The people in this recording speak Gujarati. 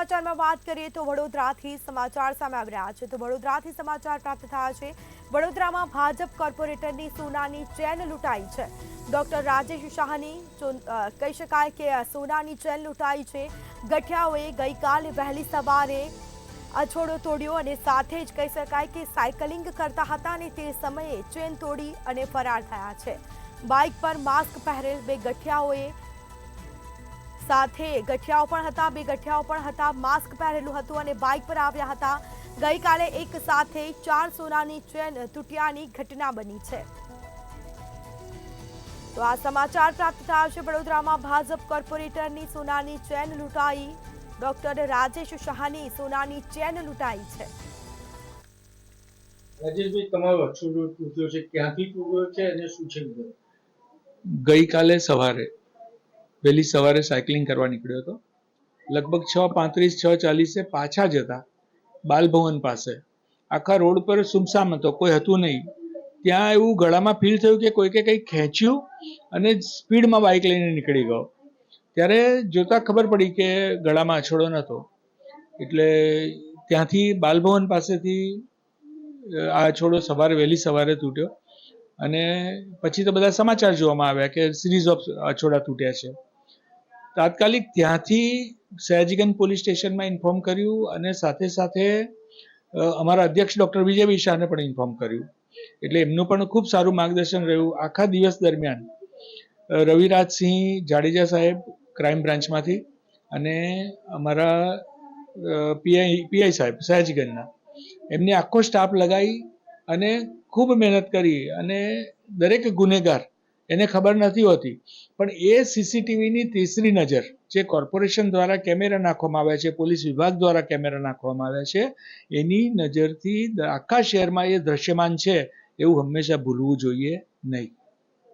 સમાચારમાં વાત કરીએ તો વડોદરાથી સમાચાર સામે આવી રહ્યા છે. તો વડોદરાથી સમાચાર પ્રાપ્ત થયા છે. વડોદરામાં ભાજપ કોર્પોરેટરની સોનાની ચેન લૂંટાઈ છે. ડોક્ટર રાજેશ શાહની કહી શકાય કે સોનાની ચેન લૂંટાઈ છે. ગઠિયાઓએ ગઈકાલે વહેલી સવારે અછોડો તોડ્યો અને સાથે જ કહી શકાય કે સાયકલિંગ કરતા હતા અને તે સમયે ચેન તોડી અને ફરાર થયા છે. બાઇક પર માસ્ક પહેરેલ બે ગઠિયાઓએ સાથે ગઠિયાઓ પણ હતા, બે ગઠિયાઓ પણ હતા, માસ્ક પહેરેલું હતું અને બાઇક પર આવ્યા હતા. ગઈકાલે એક સાથે 4 સોનાની ચેન તૂટ્યાની ઘટના બની છે. તો આ સમાચાર પ્રાપ્ત થયા છે. વડોદરામાં ભાજપ કોર્પોરેટરની સોનાની ચેન લૂંટાઈ. ડોક્ટર રાજેશ શાહની સોનાની ચેન લૂંટાઈ છે. રાજેશભાઈ, તમારો અછોડો તૂટ્યો છે, ક્યાંથી તૂટ્યો છે અને શું છે વિગત? ગઈકાલે સવારે વહેલી સવારે સાયકલિંગ કરવા નીકળ્યો હતો. લગભગ 6:35 6:40 પાછા જતા બાલભવન પાસે આખા રોડ પર સુમસામ હતો, કોઈ હતું નહીં. ત્યાં એવું ગળામાં ફીલ થયું કે કોઈકે કંઈક ખેંચ્યું અને સ્પીડમાં બાઇક લઈને નીકળી ગયો. ત્યારે જોતા ખબર પડી કે ગળામાં અછોડો નહોતો. એટલે ત્યાંથી બાલભવન પાસેથી આ અછોડો વહેલી સવારે તૂટ્યો અને પછી તો બધા સમાચાર જોવામાં આવ્યા કે સિરીઝ ઓફ અછોડા તૂટ્યા છે. તાત્કાલિક ત્યાંથી સયાજીગંજ પોલીસ સ્ટેશનમાં ઇન્ફોર્મ કર્યું અને સાથે સાથે અમારા અધ્યક્ષ ડૉક્ટર વિજય શાહને પણ ઇન્ફોર્મ કર્યું. એટલે એમનું પણ ખૂબ સારું માર્ગદર્શન રહ્યું. આખા દિવસ દરમિયાન રવિરાજસિંહ જાડેજા સાહેબ ક્રાઇમ બ્રાન્ચમાંથી અને અમારા પીઆઈ સાહેબ સયાજીગંજના, એમને આખો સ્ટાફ લગાવી અને ખૂબ મહેનત કરી અને દરેક ગુનેગાર એને ખબર નથી હોતી પણ એ સીસીટીવીની ત્રીસરી નજર જે કોર્પોરેશન દ્વારા કેમેરા નાખવામાં આવ્યા છે, પોલીસ વિભાગ દ્વારા કેમેરા નાખવામાં આવ્યા છે, એની નજરથી આખા શહેરમાં એ દ્રશ્યમાન છે. એવું હંમેશા ભૂલવું જોઈએ નહીં.